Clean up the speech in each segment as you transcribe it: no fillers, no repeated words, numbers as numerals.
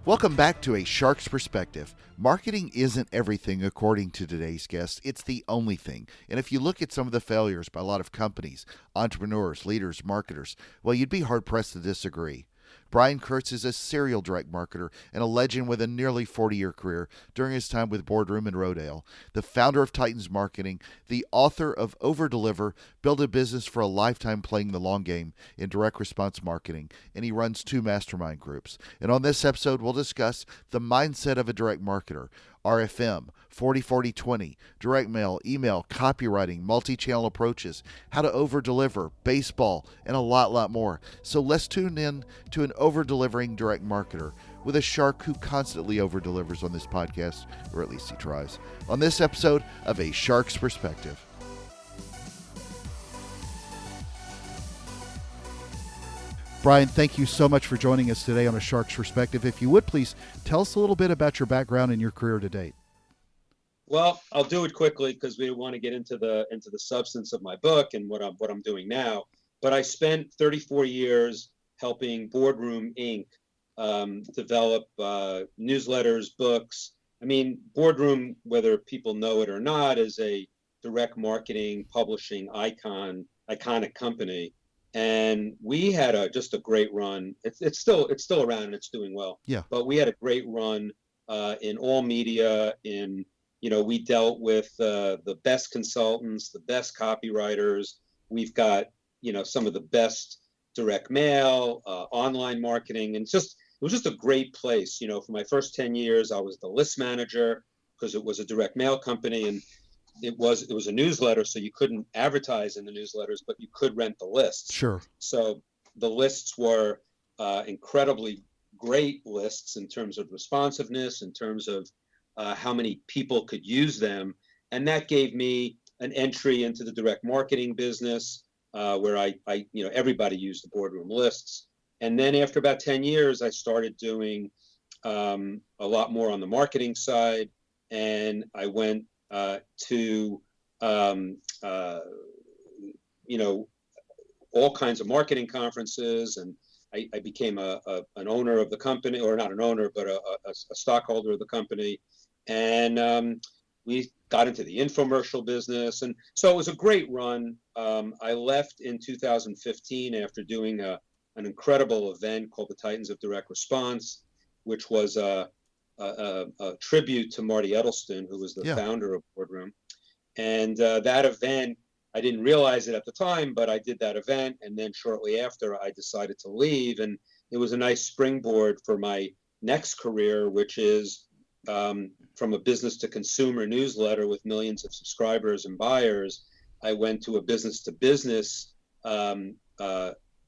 Welcome back to A Shark's Perspective. Marketing isn't everything according to today's guest. It's the only thing. And if you look at some of the failures by a lot of companies, entrepreneurs, leaders, marketers, well, you'd be hard-pressed to disagree. Brian Kurtz is a serial direct marketer and a legend with a nearly 40-year career during his time with Boardroom and Rodale, the founder of Titans Marketing, the author of Overdeliver, built a business for a lifetime playing the long game in direct response marketing, and he runs 2 mastermind groups. And on this episode, we'll discuss the mindset of a direct marketer, RFM, 40-40-20, direct mail, email, copywriting, multi-channel approaches, how to over-deliver, baseball, and a lot more. So let's tune in to an over-delivering direct marketer with a shark who constantly over-delivers on this podcast, or at least he tries, on this episode of A Shark's Perspective. Brian, thank you so much for joining us today on A Shark's Perspective. If you would, please tell us a little bit about your background and your career to date. Well, I'll do it quickly because we want to get into the substance of my book and what I'm doing now. But I spent 34 years helping Boardroom Inc. Develop newsletters, books. I mean, Boardroom, whether people know it or not, is a direct marketing publishing iconic company. And we had just a great run. It's still around and it's doing well. Yeah. But we had a great run in all media. We dealt with the best consultants, the best copywriters. We've got some of the best direct mail, online marketing, and it was just a great place. For my first 10 years, I was the list manager because it was a direct mail company, and it was a newsletter, so you couldn't advertise in the newsletters, but you could rent the lists. Sure. So the lists were incredibly great lists in terms of responsiveness, in terms of how many people could use them. And that gave me an entry into the direct marketing business where I everybody used the Boardroom lists. And then after about 10 years, I started doing a lot more on the marketing side. And I went to all kinds of marketing conferences, and I became an owner of the company, or not an owner, but a stockholder of the company. And we got into the infomercial business. And so it was a great run. I left in 2015 after doing an incredible event called the Titans of Direct Response, which was a tribute to Marty Edelston, who was the founder of Boardroom. And that event, I didn't realize it at the time, but I did that event. And then shortly after, I decided to leave. And it was a nice springboard for my next career, which is from a business to consumer newsletter with millions of subscribers and buyers. I went to a business to business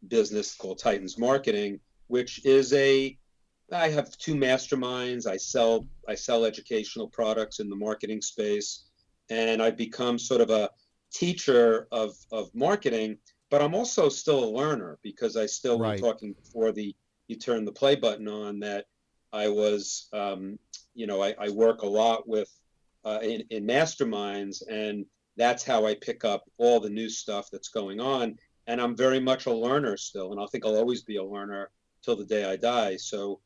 business called Titans Marketing, which is I have 2 masterminds. I sell educational products in the marketing space, and I've become sort of a teacher of marketing, but I'm also still a learner because I still Right. was talking before you turn the play button on that I was, I work a lot with in masterminds, and that's how I pick up all the new stuff that's going on. And I'm very much a learner still, and I think I'll always be a learner till the day I die. So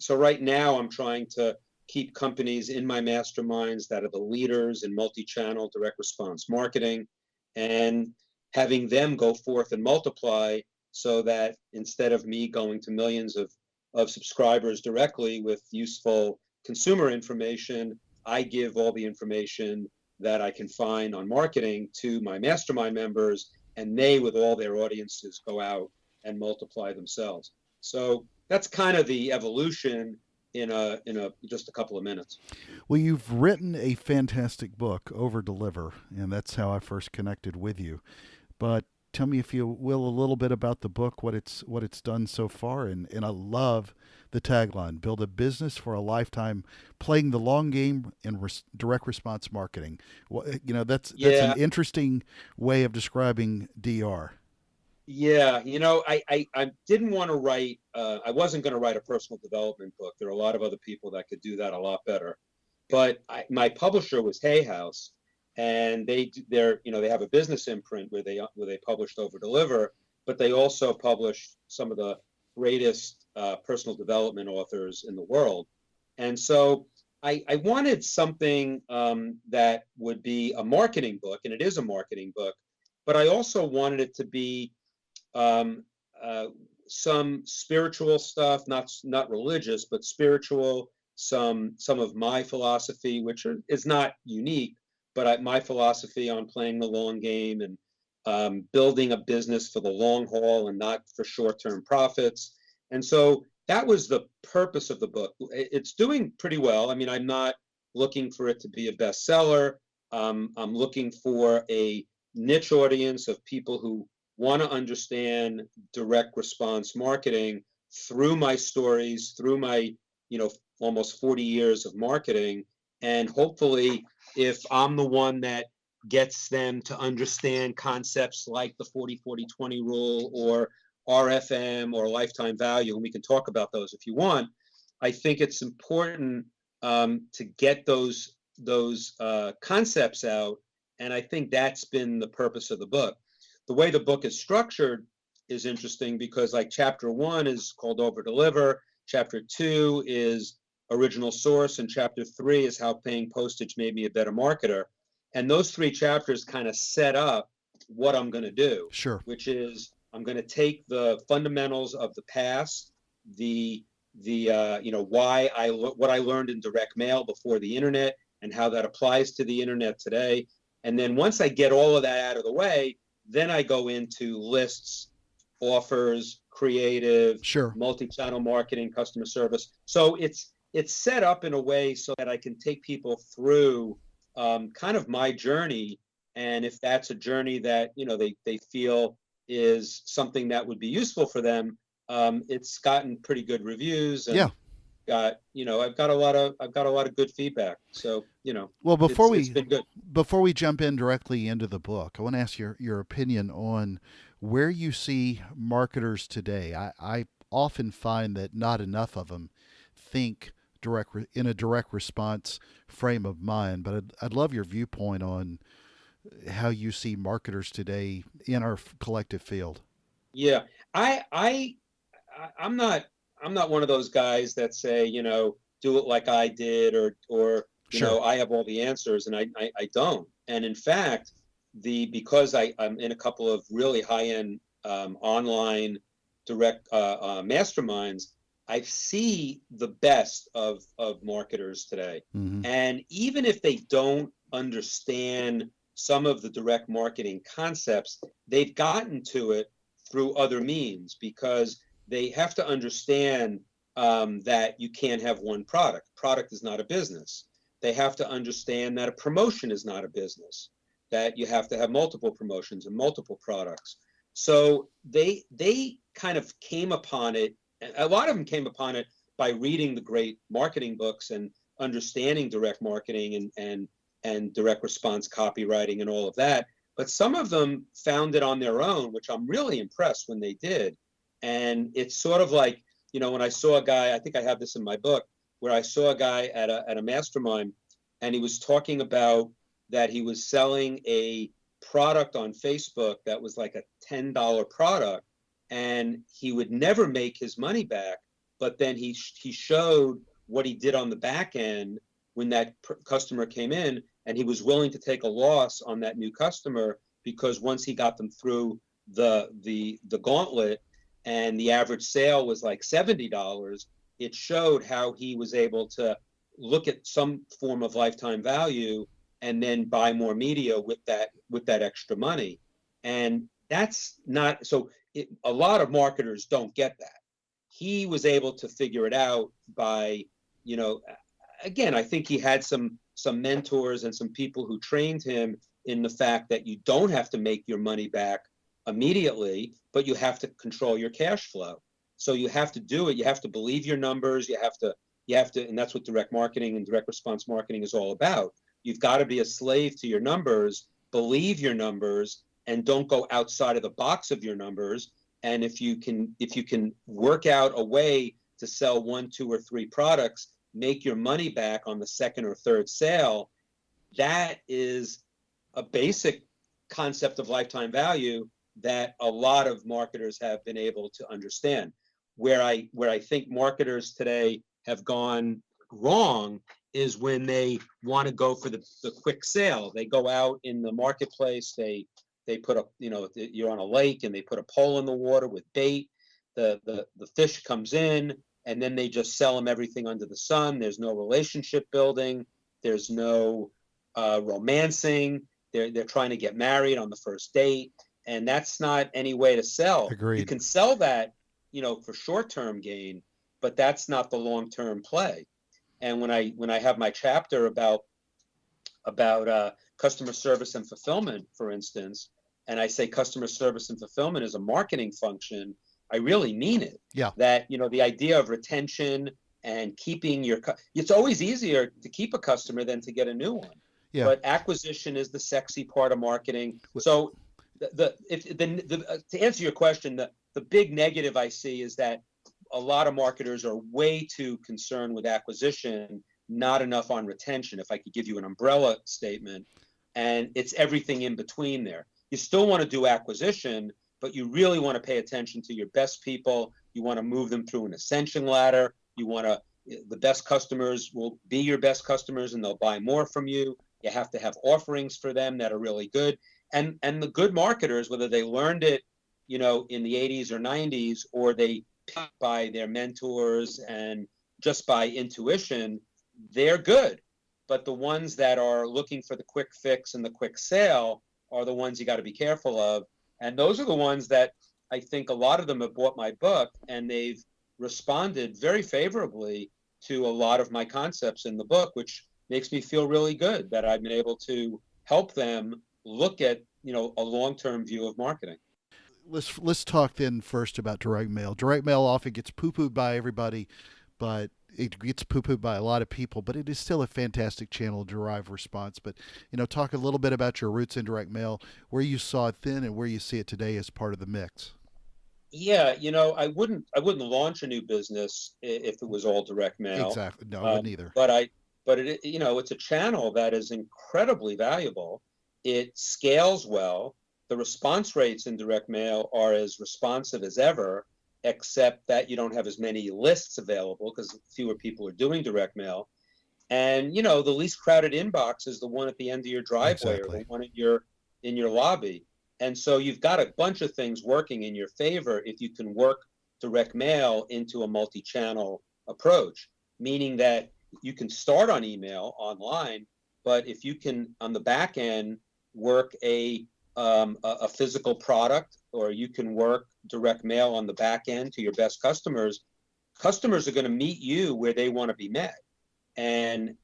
right now I'm trying to keep companies in my masterminds that are the leaders in multi-channel direct response marketing, and having them go forth and multiply so that instead of me going to millions of subscribers directly with useful consumer information, I give all the information that I can find on marketing to my mastermind members, and they, with all their audiences, go out and multiply themselves. So that's kind of the evolution in just a couple of minutes. Well, you've written a fantastic book, Overdeliver, and that's how I first connected with you. But tell me, if you will, a little bit about the book, what it's done so far. And I love the tagline, build a business for a lifetime playing the long game in direct response marketing. Well, that's an interesting way of describing DR. Yeah, I didn't want to write, I wasn't going to write a personal development book. There are a lot of other people that could do that a lot better. But my publisher was Hay House, and they have a business imprint where they published Overdeliver, but they also published some of the greatest personal development authors in the world. And so I wanted something that would be a marketing book, and it is a marketing book, but I also wanted it to be um, uh, some spiritual stuff, not religious, but spiritual. Some of my philosophy, which is not unique, but my philosophy on playing the long game and building a business for the long haul and not for short-term profits. And so that was the purpose of the book. It's doing pretty well. I mean, I'm not looking for it to be a bestseller. I'm looking for a niche audience of people who want to understand direct response marketing through my stories, through my, almost 40 years of marketing. And hopefully, if I'm the one that gets them to understand concepts like the 40-40-20 rule or RFM or lifetime value, and we can talk about those if you want, I think it's important to get those concepts out. And I think that's been the purpose of the book. The way the book is structured is interesting because, like, chapter 1 is called Overdeliver, chapter 2 is original source, and chapter 3 is how paying postage made me a better marketer. And those 3 chapters kind of set up what I'm going to do. Sure. Which is I'm going to take the fundamentals of the past, the what I learned in direct mail before the internet and how that applies to the internet today. And then once I get all of that out of the way, then I go into lists, offers, creative, Sure. multi-channel marketing, customer service. So it's set up in a way so that I can take people through kind of my journey. And if that's a journey that they feel is something that would be useful for them, it's gotten pretty good reviews. And Yeah. I've got a lot of good feedback. So Well, it's been good. before we jump in directly into the book, I want to ask your opinion on where you see marketers today. I often find that not enough of them think in a direct response frame of mind. But I'd love your viewpoint on how you see marketers today in our collective field. Yeah, I'm not one of those guys that say, do it like I did, or Sure. I have all the answers, and I don't. And in fact, because I'm in a couple of really high-end online direct masterminds, I see the best of marketers today. Mm-hmm. And even if they don't understand some of the direct marketing concepts, they've gotten to it through other means because they have to understand that you can't have one product. Product is not a business. They have to understand that a promotion is not a business, that you have to have multiple promotions and multiple products. So they kind of came upon it. A lot of them came upon it by reading the great marketing books and understanding direct marketing and direct response copywriting and all of that. But some of them found it on their own, which I'm really impressed when they did. And it's sort of like, when I saw a guy, I think I have this in my book, where I saw a guy at a mastermind, and he was talking about that he was selling a product on Facebook that was like a $10 product, and he would never make his money back. But then he showed what he did on the back end when that customer came in, and he was willing to take a loss on that new customer because once he got them through the gauntlet and the average sale was like $70, it showed how he was able to look at some form of lifetime value and then buy more media with that extra money. And that's not so. A lot of marketers don't get that. He was able to figure it out by, again, I think he had some mentors and some people who trained him in the fact that you don't have to make your money back immediately, but you have to control your cash flow. So you have to do it. You have to believe your numbers. You have to, and that's what direct marketing and direct response marketing is all about. You've got to be a slave to your numbers, believe your numbers, and don't go outside of the box of your numbers. And if you can work out a way to sell 1, 2, or 3 products, make your money back on the second or third sale, that is a basic concept of lifetime value that a lot of marketers have been able to understand. where I think marketers today have gone wrong is when they want to go for the quick sale. They go out in the marketplace, they put a, you're on a lake and they put a pole in the water with bait. The fish comes in and then they just sell them everything under the sun. There's no relationship building. There's no romancing. They're trying to get married on the first date, and that's not any way to sell. Agreed. You can sell that, for short-term gain, but that's not the long-term play. And when I have my chapter about customer service and fulfillment, for instance, and I say customer service and fulfillment is a marketing function, I really mean it. Yeah. That, the idea of retention and keeping it's always easier to keep a customer than to get a new one. Yeah. But acquisition is the sexy part of marketing. So to answer your question, the big negative I see is that a lot of marketers are way too concerned with acquisition, not enough on retention, if I could give you an umbrella statement. And it's everything in between there. You still want to do acquisition, but you really want to pay attention to your best people. You want to move them through an ascension ladder. The best customers will be your best customers and they'll buy more from you. You have to have offerings for them that are really good. And the good marketers, whether they learned it, in the 80s or 90s, or they picked by their mentors and just by intuition, they're good. But the ones that are looking for the quick fix and the quick sale are the ones you got to be careful of. And those are the ones that I think a lot of them have bought my book, and they've responded very favorably to a lot of my concepts in the book, which makes me feel really good that I've been able to help them look at, a long-term view of marketing. Let's talk then first about direct mail. Direct mail often gets poo-pooed by everybody, but it gets poo-pooed by a lot of people, but it is still a fantastic channel to derive response. But, talk a little bit about your roots in direct mail, where you saw it then and where you see it today as part of the mix. Yeah, I wouldn't launch a new business if it was all direct mail. Exactly. No, I wouldn't either. But it's a channel that is incredibly valuable. It scales well. The response rates in direct mail are as responsive as ever, except that you don't have as many lists available because fewer people are doing direct mail. And, the least crowded inbox is the one at the end of your driveway. Exactly. Or the one in your lobby. And so you've got a bunch of things working in your favor if you can work direct mail into a multi-channel approach, meaning that you can start on email online, but if you can, on the back end, work a physical product, or you can work direct mail on the back end to your best customers are going to meet you where they want to be met. And,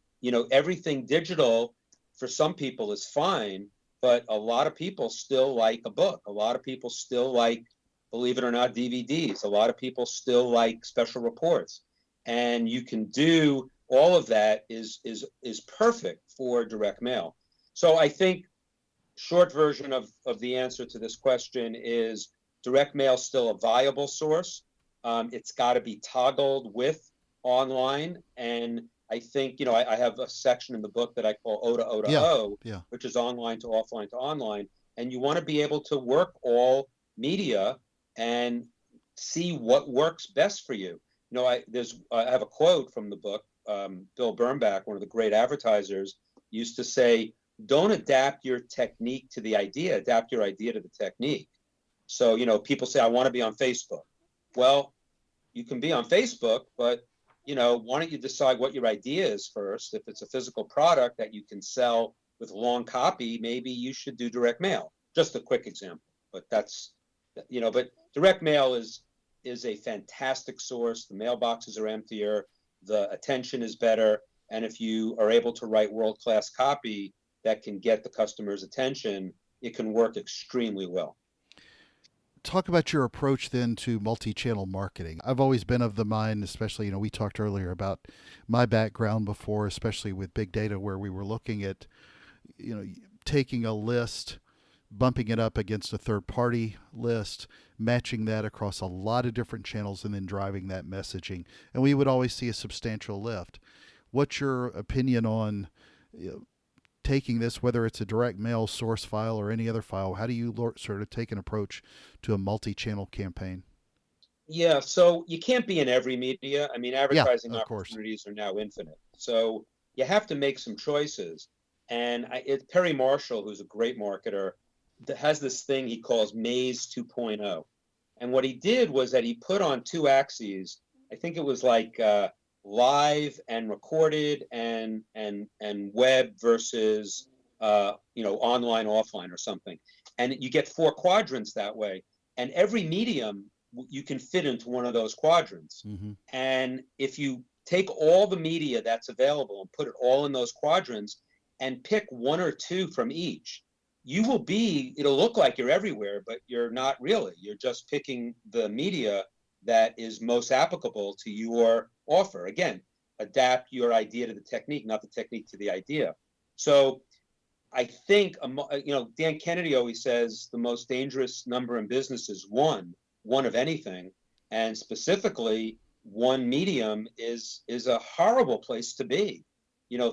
everything digital for some people is fine, but a lot of people still like a book. A lot of people still like, believe it or not, DVDs. A lot of people still like special reports. And you can do all of that is perfect for direct mail. So I think short version of the answer to this question is direct mail still a viable source. It's got to be toggled with online. And I think, I have a section in the book that I call O to O to O, which is online to offline to online. And you want to be able to work all media and see what works best for you. I have a quote from the book. Bill Bernbach, one of the great advertisers, used to say, don't adapt your technique to the idea, adapt your idea to the technique. So, people say, I want to be on Facebook. Well, you can be on Facebook, but, why don't you decide what your idea is first? If it's a physical product that you can sell with long copy, maybe you should do direct mail. Just a quick example, but but direct mail is a fantastic source. The mailboxes are emptier, the attention is better, and if you are able to write world-class copy that can get the customer's attention, it can work extremely well. Talk about your approach then to multi-channel marketing. I've always been of the mind, especially, we talked earlier about my background before, especially with big data, where we were looking at, taking a list, bumping it up against a third-party list, matching that across a lot of different channels, and then driving that messaging. And we would always see a substantial lift. What's your opinion on taking this, whether it's a direct mail source file or any other file? How do you sort of take an approach to a multi-channel campaign? Yeah, so you can't be in every media. I mean, Yeah, advertising of course. opportunities are now infinite. So you have to make some choices. And it's Perry Marshall, who's a great marketer, that has this thing he calls Maze 2.0. And what he did was that he put on two axes. I think it was like live and recorded and web versus online offline or something. And you get four quadrants that way. And every medium you can fit into one of those quadrants. Hmm. And if you take all the media that's available and put it all in those quadrants and pick one or two from each, it'll look like you're everywhere, but you're not really. You're just picking the media that is most applicable to your offer. Again, adapt your idea to the technique, not the technique to the idea. So I think, Dan Kennedy always says the most dangerous number in business is one of anything. And specifically, one medium is a horrible place to be.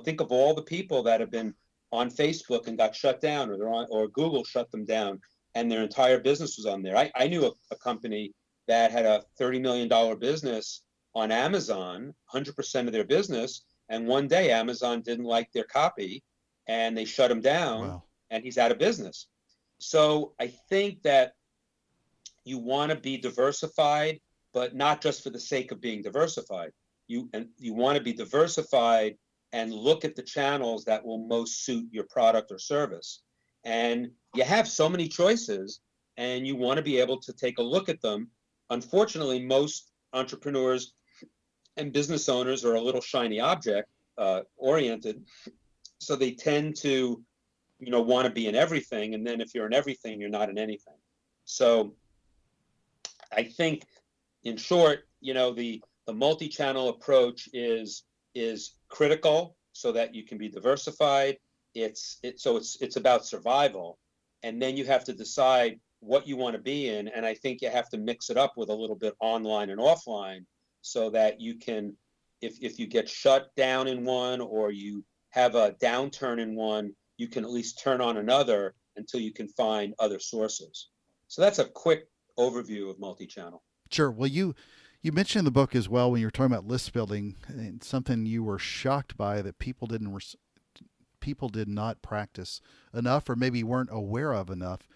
Think of all the people that have been on Facebook and got shut down, or Google shut them down, and their entire business was on there. I knew a company that had a $30 million business on Amazon, 100% of their business. And one day Amazon didn't like their copy and they shut him down Wow. and he's out of business. So I think that you want to be diversified, but not just for the sake of being diversified. You want to be diversified and look at the channels that will most suit your product or service. And you have so many choices and you want to be able to take a look at them. Unfortunately, most entrepreneurs and business owners are a little shiny object oriented. So they tend to, want to be in everything. And then if you're in everything, you're not in anything. So I think, in short, the multi-channel approach is critical so that you can be diversified. It's about survival, and then you have to decide what you want to be in. And I think you have to mix it up with a little bit online and offline, so that you can, if you get shut down in one or you have a downturn in one, you can at least turn on another until you can find other sources. So that's a quick overview of multi-channel. Sure. Well, you mentioned in the book as well when you were talking about list building, and something you were shocked by that people did not practice enough, or maybe weren't aware of enough,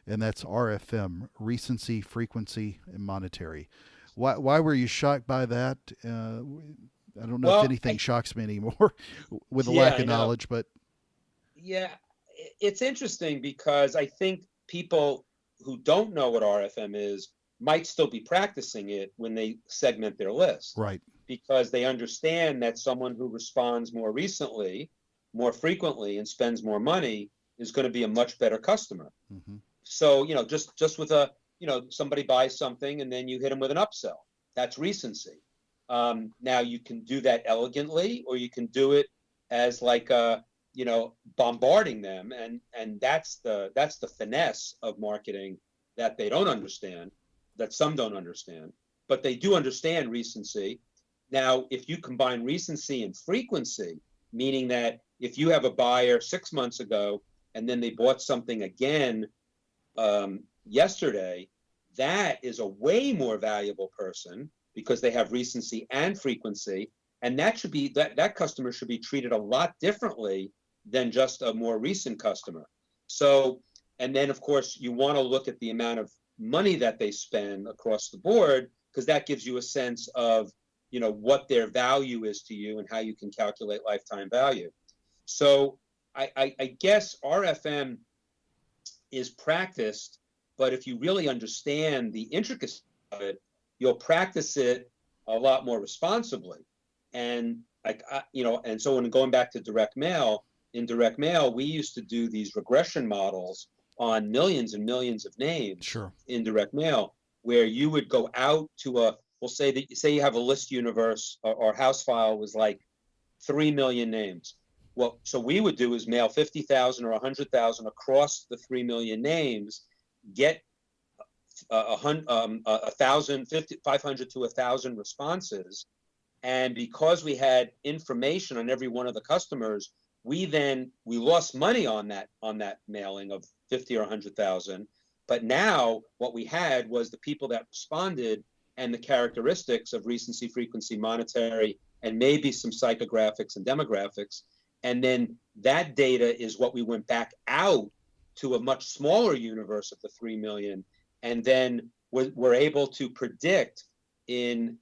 and that's RFM: recency, frequency, and monetary. Why were you shocked by that? I don't know if Well, anything shocks me anymore with a yeah, lack I of know. knowledge, but Yeah, it's interesting because I think people who don't know what RFM is might still be practicing it when they segment their list, right. because they understand that someone who responds more recently, more frequently, and spends more money is going to be a much better customer. Hmm. So, just with somebody buys something and then you hit them with an upsell. That's recency. Now you can do that elegantly, or you can do it as like bombarding them, and that's the finesse of marketing that they don't understand, that some don't understand, but they do understand recency. Now, if you combine recency and frequency, meaning that if you have a buyer 6 months ago and then they bought something again yesterday, that is a way more valuable person because they have recency and frequency, and that customer should be treated a lot differently than just a more recent customer. So, and then of course you want to look at the amount of money that they spend across the board, because that gives you a sense of what their value is to you and how you can calculate lifetime value. So I guess RFM is practiced, but if you really understand the intricacies of it, you'll practice it a lot more responsibly. And and so when going back to direct mail, in direct mail, we used to do these regression models on millions and millions of names Sure. in direct mail, where you would go out to we'll say you have a list universe, or house file was like 3 million names. Well, so we would do is mail 50,000 or 100,000 across the 3 million names, get a thousand, 500 to 1,000 responses. And because we had information on every one of the customers, we lost money on that mailing of 50 or 100,000. But now what we had was the people that responded and the characteristics of recency, frequency, monetary, and maybe some psychographics and demographics. And then that data is what we went back out to a much smaller universe of the 3 million. And then we're able to predict in,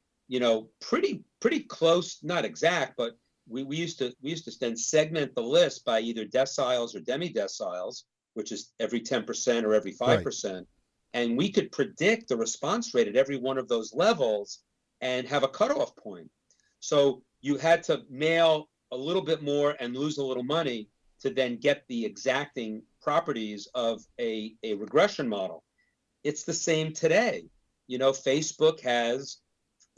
pretty close, not exact, but we used to then segment the list by either deciles or demi-deciles, which is every 10% or every 5%. Right. And we could predict the response rate at every one of those levels and have a cutoff point. So you had to mail a little bit more and lose a little money to then get the exacting properties of a regression model. It's the same today. Facebook has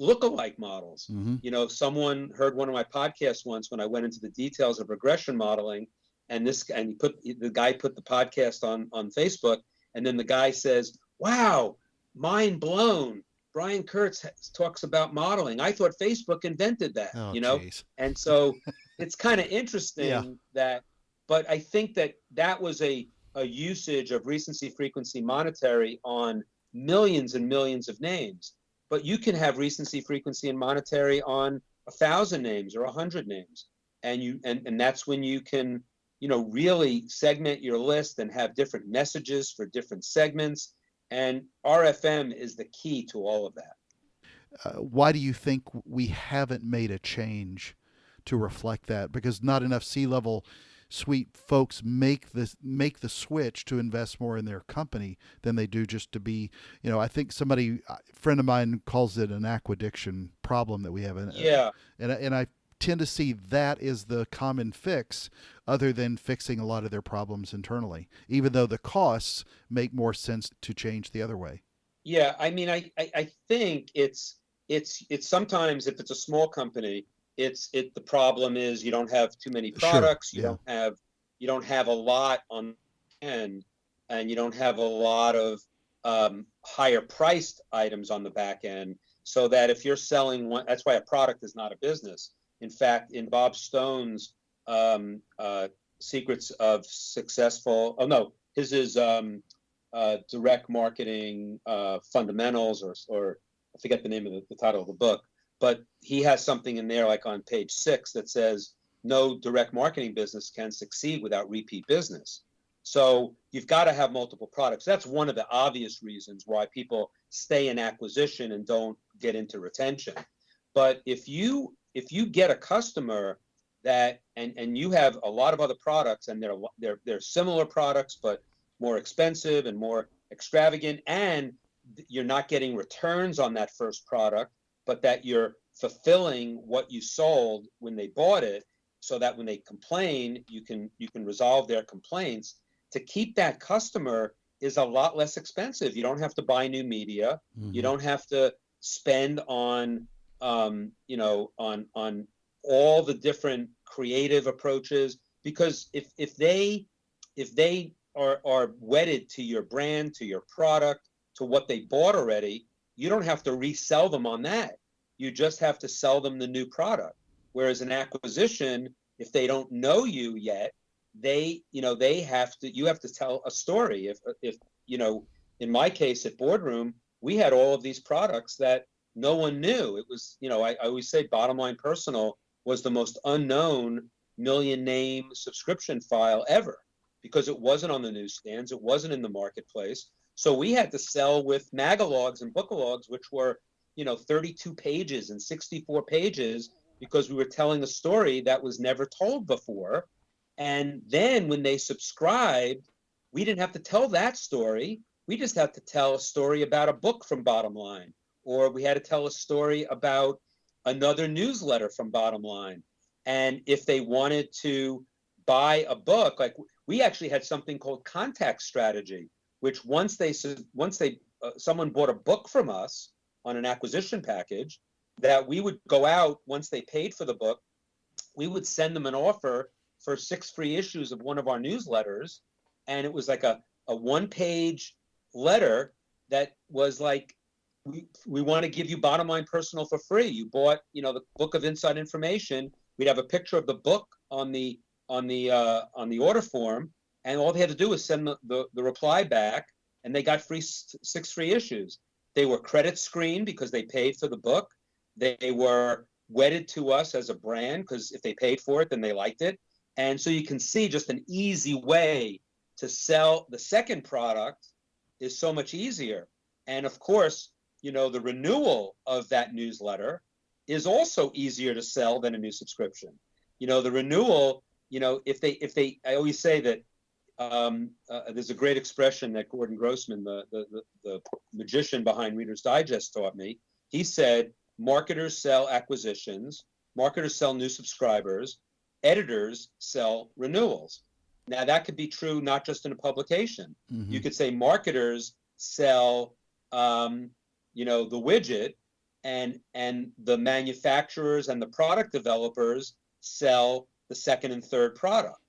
lookalike models. Mm-hmm. Someone heard one of my podcasts once when I went into the details of regression modeling, and the guy put the podcast on Facebook, and then the guy says, "Wow, mind blown. Brian Kurtz talks about modeling. I thought Facebook invented that." Geez. And so it's kind of interesting that, but I think that was a usage of recency, frequency, monetary on millions and millions of names. But you can have recency, frequency, and monetary on 1,000 names or 100 names, and that's when you can, really segment your list and have different messages for different segments. And RFM is the key to all of that. Why do you think we haven't made a change to reflect that? Because not enough C-level suite folks make the switch to invest more in their company than they do just to be, I think a friend of mine calls it an acquisition problem that we have. And I tend to see that is the common fix, other than fixing a lot of their problems internally, even though the costs make more sense to change the other way. Yeah, I mean, I think it's sometimes, if it's a small company, the problem is you don't have too many products. Sure. You don't have a lot on end, and you don't have a lot of higher priced items on the back end, so that if you're selling one, that's why a product is not a business. In fact, in Bob Stone's Secrets of Successful, his is Direct Marketing Fundamentals, or I forget the name of the title of the book, but he has something in there like on page 6 that says no direct marketing business can succeed without repeat business. So you've got to have multiple products. That's one of the obvious reasons why people stay in acquisition and don't get into retention. But if you get a customer that and you have a lot of other products, and they're similar products but more expensive and more extravagant, and you're not getting returns on that first product, but that you're fulfilling what you sold when they bought it, so that when they complain, you can resolve their complaints. To keep that customer is a lot less expensive. You don't have to buy new media. Mm-hmm. You don't have to spend on on all the different creative approaches, because if they are wedded to your brand, to your product, to what they bought already, you don't have to resell them on that. You just have to sell them the new product. Whereas an acquisition, if they don't know you yet, you have to tell a story. If in my case at Boardroom, we had all of these products that no one knew. It was, I always say Bottom Line Personal was the most unknown million name subscription file ever, because it wasn't on the newsstands, it wasn't in the marketplace. So we had to sell with magalogs and bookalogs, which were 32 pages and 64 pages, because we were telling a story that was never told before. And then when they subscribed, we didn't have to tell that story. We just had to tell a story about a book from Bottom Line, or we had to tell a story about another newsletter from Bottom Line. And if they wanted to buy a book, like we actually had something called contact strategy, which once someone bought a book from us on an acquisition package, that we would go out once they paid for the book, we would send them an offer for 6 free issues of one of our newsletters. And it was like a 1-page letter that was like, we want to give you Bottom Line Personal for free. You bought, the book of inside information. We'd have a picture of the book on the order form, and all they had to do was send the reply back, and they got 6 free issues. They were credit screened because they paid for the book. They were wedded to us as a brand because if they paid for it, then they liked it. And so you can see just an easy way to sell the second product is so much easier. And of course, the renewal of that newsletter is also easier to sell than a new subscription. The renewal, I always say that there's a great expression that Gordon Grossman, the magician behind Reader's Digest, taught me. He said, marketers sell acquisitions, marketers sell new subscribers, editors sell renewals. Now, that could be true not just in a publication. Mm-hmm. You could say marketers sell, the widget, and the manufacturers and the product developers sell the second and third product.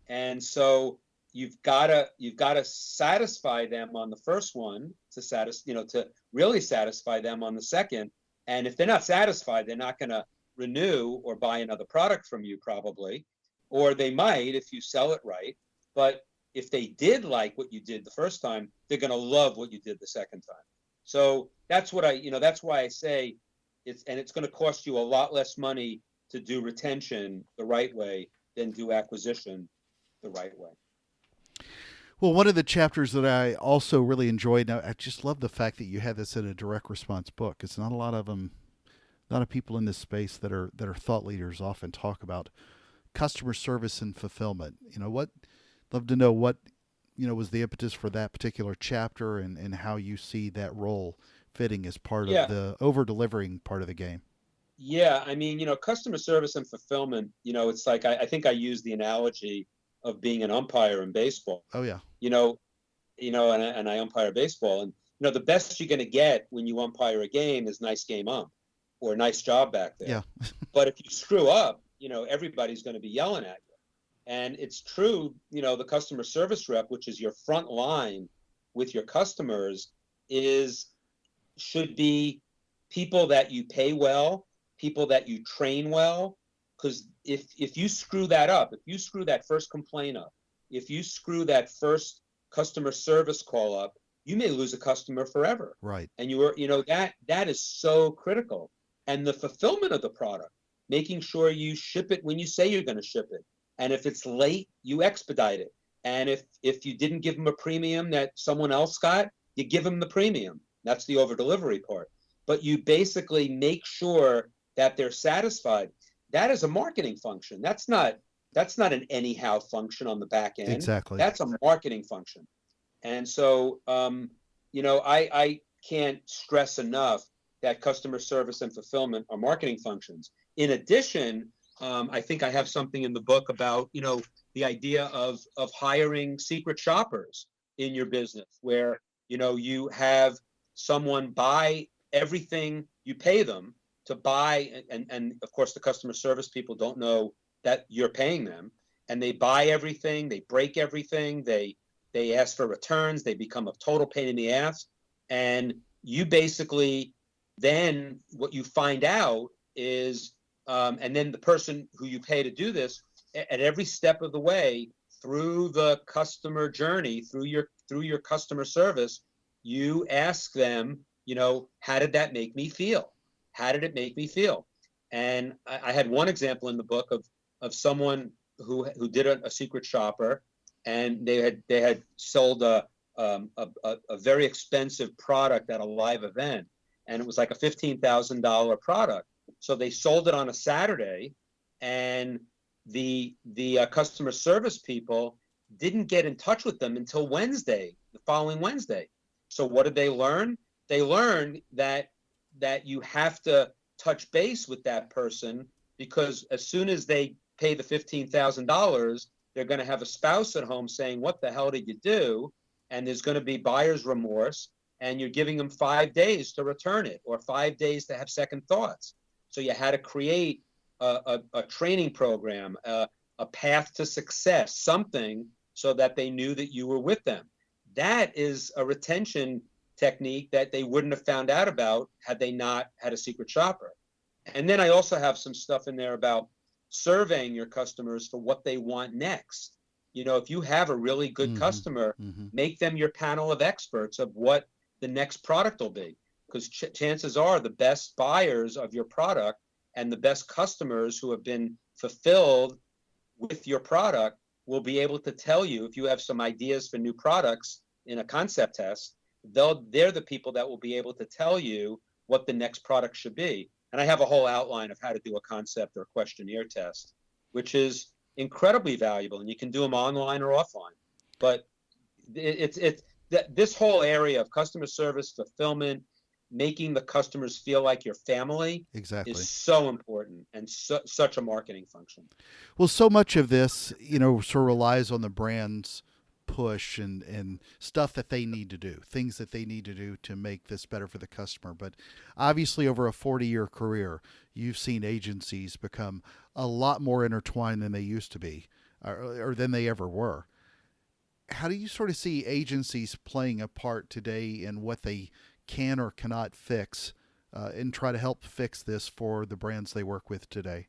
And so you've got to satisfy them on the first one to really satisfy them on the second. And if they're not satisfied, they're not going to renew or buy another product from you probably, or they might if you sell it right. But if they did like what you did the first time, they're going to love what you did the second time. So that's what that's why I say it's going to cost you a lot less money to do retention the right way than do acquisition the right way. Well, one of the chapters that I also really enjoyed, now I just love the fact that you had this in a direct response book. It's not a lot of them, a lot of people in this space that are thought leaders often talk about customer service and fulfillment. Love to know what, was the impetus for that particular chapter and how you see that role fitting as part of the over-delivering part of the game. Yeah, I mean, customer service and fulfillment, it's like I think I use the analogy of being an umpire in baseball. Oh yeah. And I umpire baseball, and the best you're going to get when you umpire a game is nice game ump or nice job back there. Yeah. But if you screw up, everybody's going to be yelling at you. And it's true, the customer service rep, which is your front line with your customers, should be people that you pay well, people that you train well. Because if you screw that up, if you screw that first complaint up, if you screw that first customer service call up, you may lose a customer forever. Right. And that is so critical. And the fulfillment of the product, making sure you ship it when you say you're going to ship it. And if it's late, you expedite it. And if you didn't give them a premium that someone else got, you give them the premium. That's the over delivery part. But you basically make sure that they're satisfied. That is a marketing function. That's not an anyhow function on the back end. Exactly. That's a marketing function. And so, I can't stress enough that customer service and fulfillment are marketing functions. In addition, I think I have something in the book about, the idea of hiring secret shoppers in your business where, you have someone buy everything you pay them to buy. And of course, the customer service people don't know that you're paying them, and they buy everything, they break everything, they ask for returns, they become a total pain in the ass. And you basically, then what you find out is, and then the person who you pay to do this, at every step of the way through the customer journey, through your customer service, you ask them, how did that make me feel? How did it make me feel? And I had one example in the book of someone who did a secret shopper, and they had sold a very expensive product at a live event, and it was like a $15,000 product. So they sold it on a Saturday, and the customer service people didn't get in touch with them until Wednesday, the following Wednesday. So what did they learn? They learned that you have to touch base with that person, because as soon as they pay the $15,000, they're going to have a spouse at home saying, what the hell did you do? And there's going to be buyer's remorse, and you're giving them 5 days to return it or 5 days to have second thoughts. So you had to create a training program, a path to success, something so that they knew that you were with them. That is a retention technique that they wouldn't have found out about had they not had a secret shopper. And then I also have some stuff in there about surveying your customers for what they want next. If you have a really good customer, make them your panel of experts of what the next product will be. because chances are the best buyers of your product and the best customers who have been fulfilled with your product will be able to tell you if you have some ideas for new products in a concept test. They're the people that will be able to tell you what the next product should be. And I have a whole outline of how to do a concept or questionnaire test, which is incredibly valuable, and you can do them online or offline. But it's this whole area of customer service, fulfillment, making the customers feel like your family Exactly. is so important and such a marketing function. Well, so much of this, sort of relies on the brand's push and stuff that they need to do, things that they need to do to make this better for the customer. But obviously, over a 40-year career, you've seen agencies become a lot more intertwined than they used to be, or than they ever were. How do you sort of see agencies playing a part today in what they can or cannot fix, and try to help fix this for the brands they work with today?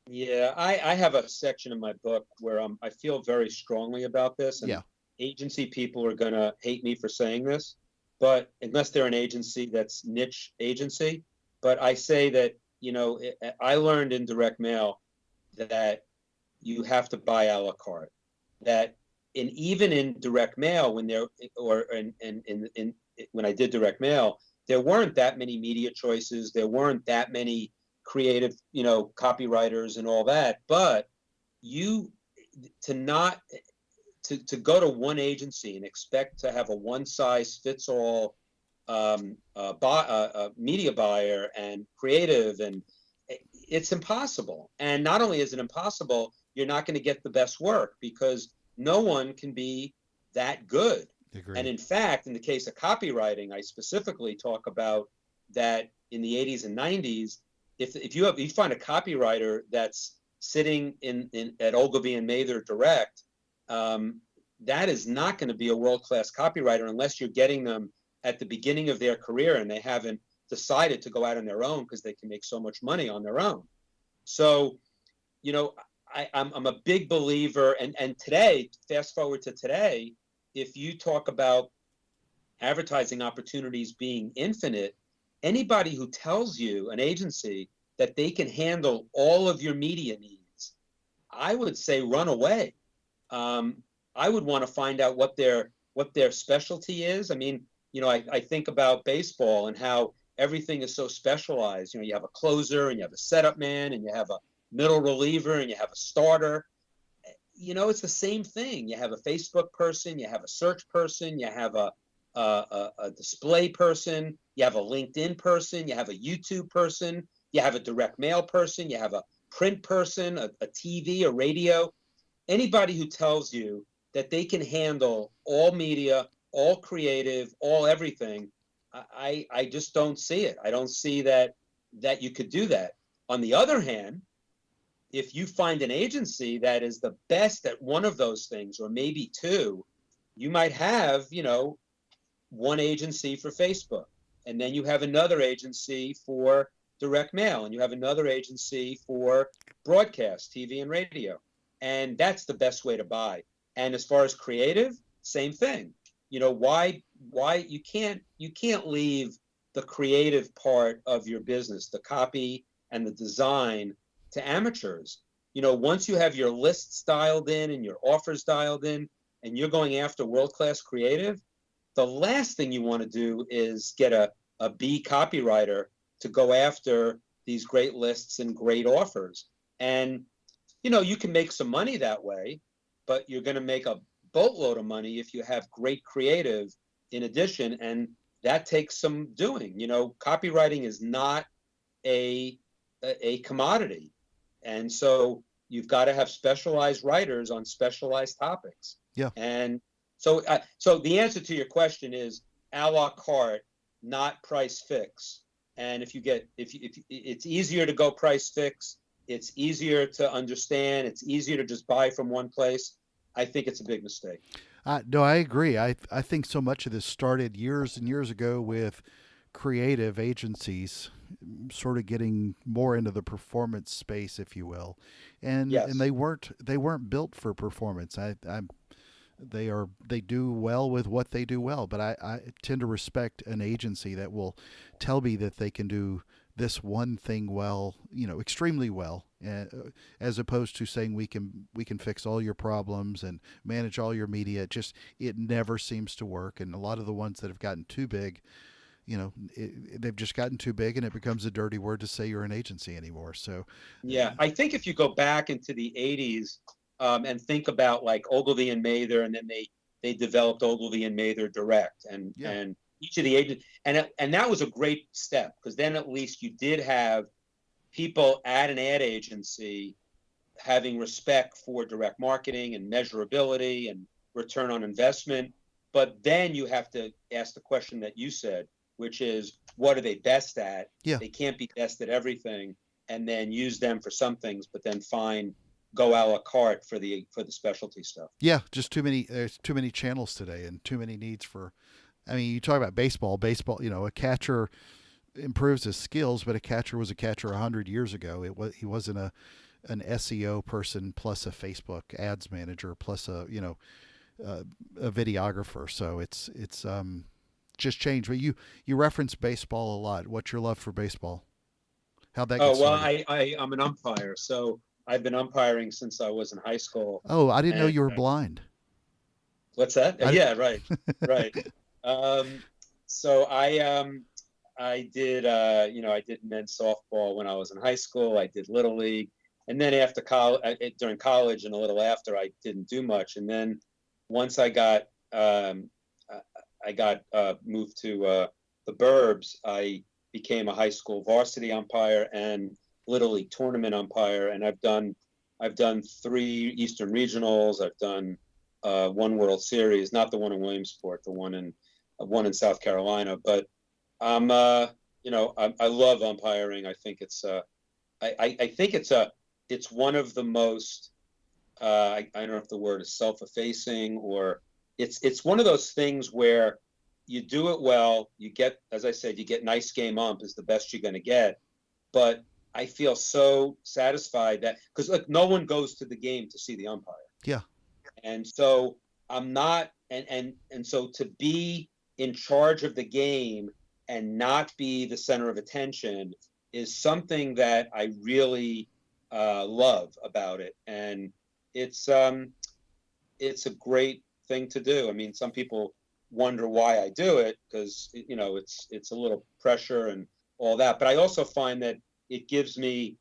Yeah, I have a section in my book where I feel very strongly about this, and Yeah. agency people are going to hate me for saying this, but unless they're an agency that's niche agency. But I say that, I learned in direct mail that you have to buy a la carte. That even in direct mail, when there or in when I did direct mail, there weren't that many media choices. There weren't that many creative, copywriters and all that. But you to not to go to one agency and expect to have a one size fits all media buyer and creative, and it's impossible. And not only is it impossible, you're not going to get the best work because no one can be that good. Agreed. And in fact, in the case of copywriting, I specifically talk about that in the 80s and 90s. If you find a copywriter that's sitting in at Ogilvy and Mather Direct, that is not going to be a world-class copywriter unless you're getting them at the beginning of their career and they haven't decided to go out on their own because they can make so much money on their own. So, I'm a big believer. And today, fast forward to today, if you talk about advertising opportunities being infinite, anybody who tells you, an agency, that they can handle all of your media needs, I would say run away. I would want to find out what their specialty is. I mean, I think about baseball and how everything is so specialized. You have a closer and you have a setup man and you have a middle reliever and you have a starter. It's the same thing. You have a Facebook person, you have a search person, you have a display person, you have a LinkedIn person, you have a YouTube person, you have a direct mail person, you have a print person, a TV, a radio. Anybody who tells you that they can handle all media, all creative, all everything, I just don't see it. I don't see that you could do that. On the other hand, if you find an agency that is the best at one of those things, or maybe two, you might have, one agency for Facebook, and then you have another agency for direct mail, and you have another agency for broadcast, TV and radio. And that's the best way to buy. And as far as creative, same thing. Why you can't leave the creative part of your business, the copy and the design, to amateurs. Once you have your lists dialed in and your offers dialed in and you're going after world-class creative, the last thing you want to do is get a B copywriter to go after these great lists and great offers. And, you can make some money that way, but you're going to make a boatload of money if you have great creative in addition. And that takes some doing. Copywriting is not a commodity. And so you've got to have specialized writers on specialized topics. Yeah. And so the answer to your question is a la carte, not price fix. And if it's easier to go price fix, it's easier to understand, it's easier to just buy from one place, I think it's a big mistake. No, I agree. I think so much of this started years and years ago with creative agencies sort of getting more into the performance space, if you will, and Yes. they weren't built for performance. They do well with what they do well. But I tend to respect an agency that will tell me that they can do this one thing well, extremely well, as opposed to saying we can fix all your problems and manage all your media. It never seems to work. And a lot of the ones that have gotten too big, they've just gotten too big, and it becomes a dirty word to say you're an agency anymore. So, Yeah, I think if you go back into the 80s, and think about like Ogilvy and Mather, and then they developed Ogilvy and Mather Direct, yeah, and each of the agents, and that was a great step, because then at least you did have people at an ad agency having respect for direct marketing and measurability and return on investment. But then you have to ask the question that you said, which is, what are they best at? yeah, They can't be best at everything, and then use them for some things, but then go a la carte for the specialty stuff. yeah. Just too many. There's too many channels today, and too many needs for. I mean, you talk about baseball. Baseball, a catcher improves his skills, but a catcher was a catcher 100 years ago. He wasn't an SEO person plus a Facebook ads manager plus a videographer. So it's just changed. But you reference baseball a lot. What's your love for baseball? How'd that get Oh well, started? I'm an umpire, so I've been umpiring since I was in high school. Oh, I didn't know And you were blind. what's that? I, Yeah, right, right. Um, so I did I did men's softball when I was in high school. I did little league, and then after college, during college, and a little after, I didn't do much. And then once I got moved to the Burbs, I became a high school varsity umpire and little league tournament umpire, and I've done 3 Eastern regionals. I've done one World Series, not the one in Williamsport, the one in South Carolina. But I'm I love umpiring. I think I think it's one of the most I don't know if the word is self-effacing, or it's one of those things where you do it well, you get, as I said, you get nice game ump is the best you're going to get. But I feel so satisfied that, because look, no one goes to the game to see the umpire, yeah, and so I'm not, and so to be in charge of the game and not be the center of attention is something that I really love about it, and it's um it's a great thing to do. I mean, some people wonder why I do it, because it's a little pressure and all that, but I also find that it gives me,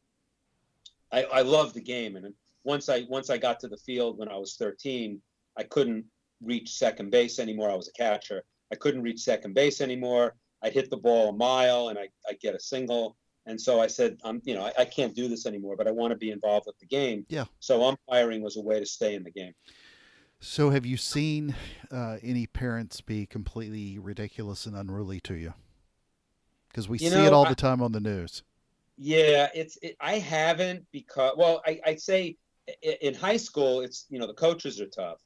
I love the game. And once I got to the field when I was 13, I couldn't reach second base anymore. I was a catcher. I couldn't reach second base anymore. I'd hit the ball a mile and I'd get a single. And so I said, I can't do this anymore, but I want to be involved with the game. yeah. So umpiring was a way to stay in the game. So have you seen any parents be completely ridiculous and unruly to you? Because we You see it know, all I, the time on the news. yeah, I haven't, because, well, I'd say in high school, the coaches are tough.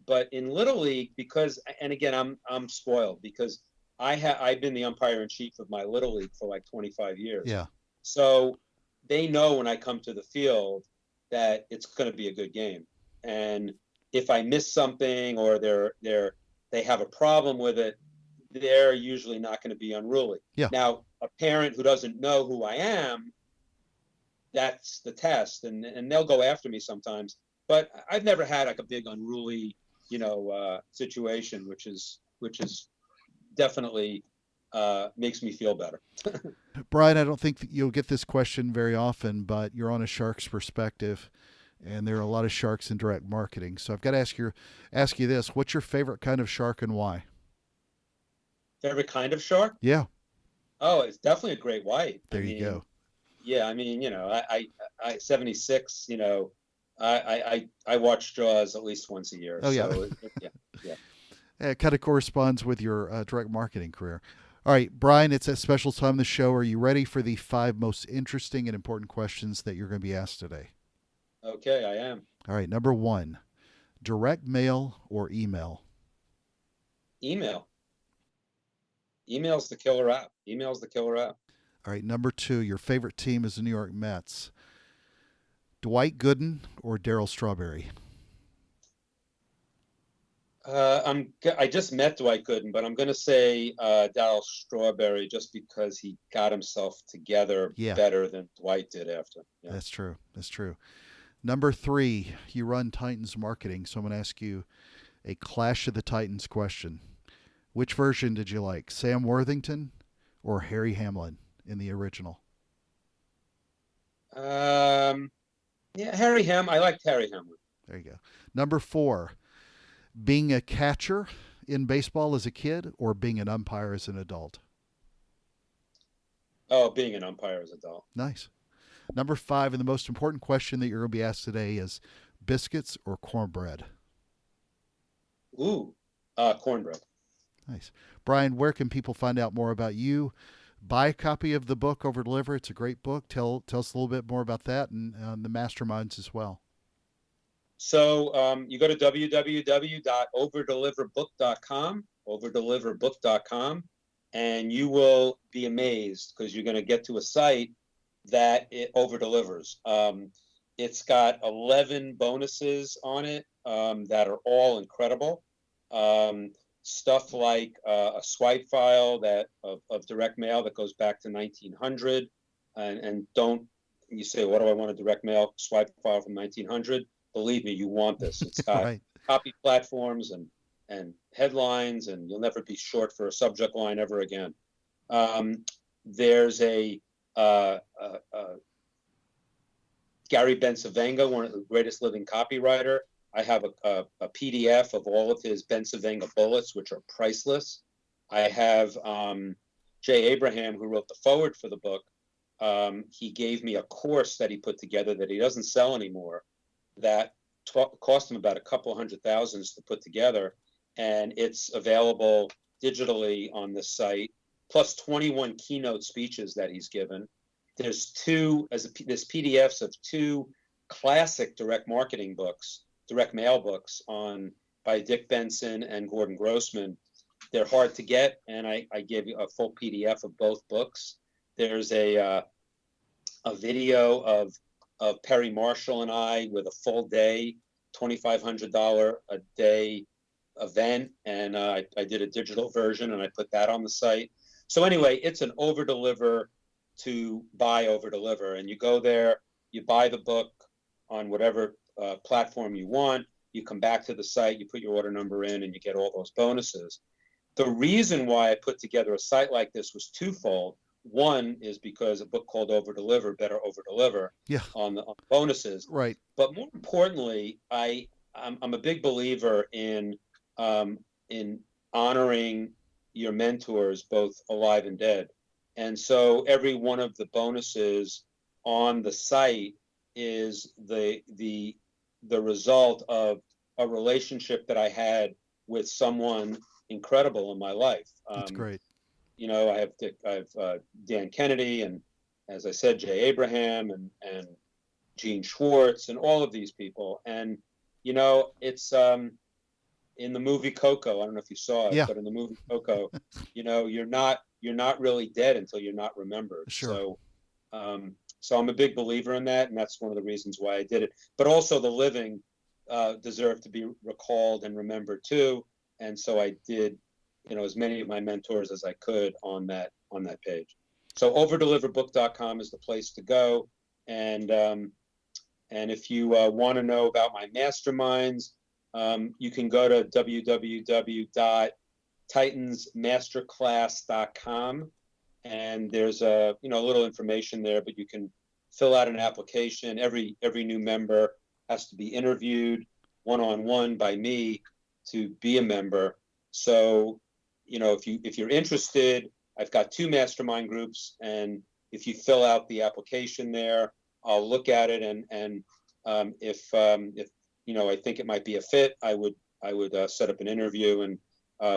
But in Little League, because, and again, I'm spoiled, because I've been the umpire in chief of my Little League for like 25 years. Yeah, So they know when I come to the field that it's going to be a good game. And if I miss something, or they have a problem with it, they're usually not going to be unruly. yeah. Now, a parent who doesn't know who I am, that's the test, and they'll go after me sometimes. But I've never had like a big unruly, situation, which is definitely makes me feel better. Brian, I don't think that you'll get this question very often, but you're on a shark's perspective, and there are a lot of sharks in direct marketing. So I've got to ask you this: what's your favorite kind of shark and why? Favorite kind of shark? Yeah, Oh, it's definitely a great white. I there you mean, go. yeah, I mean, I 76, I watch Jaws at least once a year. Oh yeah, So yeah, yeah. it kind of corresponds with your direct marketing career. All right, Brian, it's a special time in the show. Are you ready for the 5 most interesting and important questions that you're going to be asked today? Okay, I am. All right, number 1, direct mail or email? Email. Email's the killer app. Email's the killer app. All right, number 2, your favorite team is the New York Mets. Dwight Gooden or Daryl Strawberry? I just met Dwight Gooden, but I'm going to say Darryl Strawberry just because he got himself together Yeah, better than Dwight did after. Yeah. that's true. That's true. Number 3, you run Titans marketing, so I'm going to ask you a Clash of the Titans question. Which version did you like, Sam Worthington or Harry Hamlin in the original? Yeah, I liked Harry Hamlin. There you go. Number 4, being a catcher in baseball as a kid or being an umpire as an adult? Oh, being an umpire as an adult. Nice. Number 5, and the most important question that you're going to be asked today is biscuits or cornbread? Ooh, cornbread. Nice. Brian, where can people find out more about you? Buy a copy of the book, Overdeliver. It's a great book. Tell us a little bit more about that and the masterminds as well. So you go to www.overdeliverbook.com, overdeliverbook.com, and you will be amazed because you're going to get to a site that it over-delivers. It's got 11 bonuses on it that are all incredible. Stuff like a swipe file of direct mail that goes back to 1900. And don't, you say, what do I want a direct mail swipe file from 1900? Believe me, you want this. It's got Right. copy platforms and headlines, and you'll never be short for a subject line ever again. There's a Gary Bencivenga, one of the greatest living copywriter. I have a PDF of all of his Bencivenga bullets, which are priceless. I have Jay Abraham, who wrote the foreword for the book. He gave me a course that he put together that he doesn't sell anymore that cost him about $200,000 to put together. And it's available digitally on the site, plus 21 keynote speeches that he's given. There's there's PDFs of 2 classic direct marketing books, direct mail books by Dick Benson and Gordon Grossman. They're hard to get, and I gave you a full PDF of both books. There's a video of Perry Marshall and I with a full day, $2,500 a day event, and I did a digital version, and I put that on the site. So anyway, it's an over-deliver to buy over-deliver, and you go there, you buy the book on whatever platform you want, you come back to the site, you put your order number in, and you get all those bonuses. The reason why I put together a site like this was twofold. One is because a book called Overdeliver, better overdeliver on the bonuses. Right. But more importantly, I'm a big believer in honoring your mentors, both alive and dead. And so every one of the bonuses on the site is the result of a relationship that I had with someone incredible in my life. That's great. You know, I have Dan Kennedy, and as I said, Jay Abraham and Gene Schwartz, and all of these people. And you know, it's in the movie Coco. I don't know if you saw it, but in the movie Coco, you know, you're not really dead until you're not remembered. Sure. So I'm a big believer in that, and that's one of the reasons why I did it. But also, the living deserve to be recalled and remembered too. And so I did, you know, as many of my mentors as I could on that page. So overdeliverbook.com is the place to go. And if you want to know about my masterminds, you can go to www.titansmasterclass.com, and there's a little information there, but you can fill out an application. Every new member has to be interviewed one-on-one by me to be a member. So, you know, if you're interested, I've got 2 mastermind groups, and if you fill out the application there, I'll look at it, and if you know, I think it might be a fit, I would set up an interview, and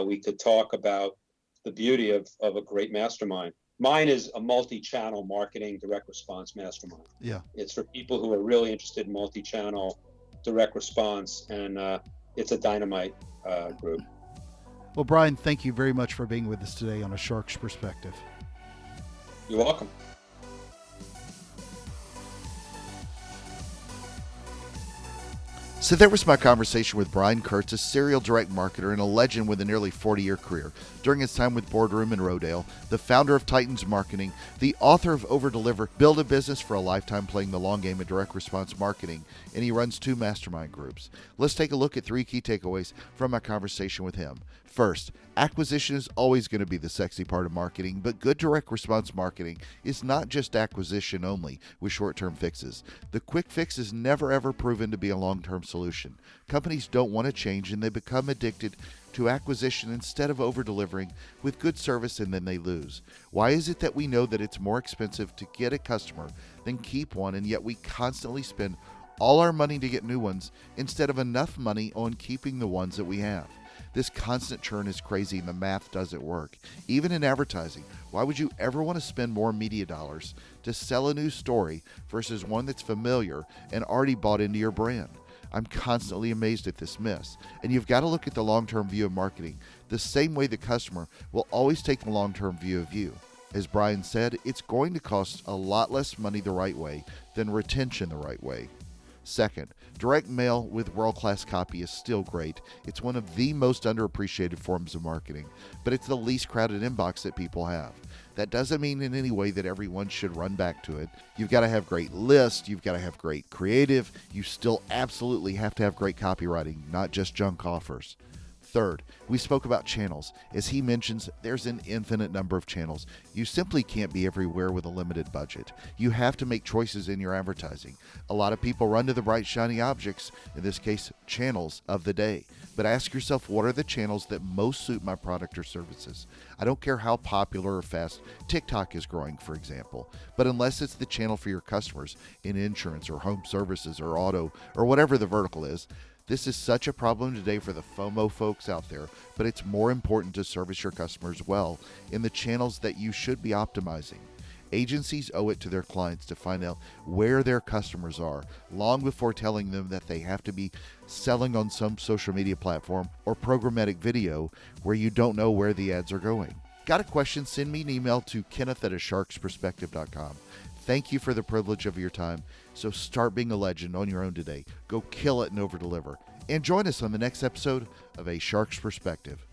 we could talk about the beauty of a great mastermind. Mine is a multi-channel marketing direct response mastermind. Yeah. It's for people who are really interested in multi-channel direct response, and it's a dynamite group. Well, Brian, thank you very much for being with us today on A Shark's Perspective. You're welcome. So there was my conversation with Brian Kurtz, a serial direct marketer and a legend with a nearly 40-year career. During his time with Boardroom and Rodale, the founder of Titans Marketing, the author of Overdeliver, built a business for a lifetime playing the long game of direct response marketing, and he runs 2 mastermind groups. Let's take a look at 3 key takeaways from my conversation with him. First, acquisition is always going to be the sexy part of marketing, but good direct response marketing is not just acquisition only with short-term fixes. The quick fix is never ever proven to be a long-term solution. Companies don't want to change and they become addicted to acquisition instead of over-delivering with good service, and then they lose. Why is it that we know that it's more expensive to get a customer than keep one, and yet we constantly spend all our money to get new ones instead of enough money on keeping the ones that we have? This constant churn is crazy and the math doesn't work. Even in advertising, why would you ever want to spend more media dollars to sell a new story versus one that's familiar and already bought into your brand? I'm constantly amazed at this miss. And you've got to look at the long-term view of marketing the same way the customer will always take the long-term view of you. As Brian said, it's going to cost a lot less money the right way than retention the right way. Second, direct mail with world-class copy is still great. It's one of the most underappreciated forms of marketing, but it's the least crowded inbox that people have. That doesn't mean in any way that everyone should run back to it. You've got to have great lists. You've got to have great creative. You still absolutely have to have great copywriting, not just junk offers. Third, we spoke about channels. As he mentions, there's an infinite number of channels. You simply can't be everywhere with a limited budget. You have to make choices in your advertising. A lot of people run to the bright, shiny objects, in this case, channels of the day. But ask yourself, what are the channels that most suit my product or services? I don't care how popular or fast TikTok is growing, for example, but unless it's the channel for your customers in insurance or home services or auto or whatever the vertical is, this is such a problem today for the FOMO folks out there, but it's more important to service your customers well in the channels that you should be optimizing. Agencies owe it to their clients to find out where their customers are long before telling them that they have to be selling on some social media platform or programmatic video where you don't know where the ads are going. Got a question? Send me an email to kenneth@asharksperspective.com. Thank you for the privilege of your time. So start being a legend on your own today. Go kill it and over-deliver. And join us on the next episode of A Shark's Perspective.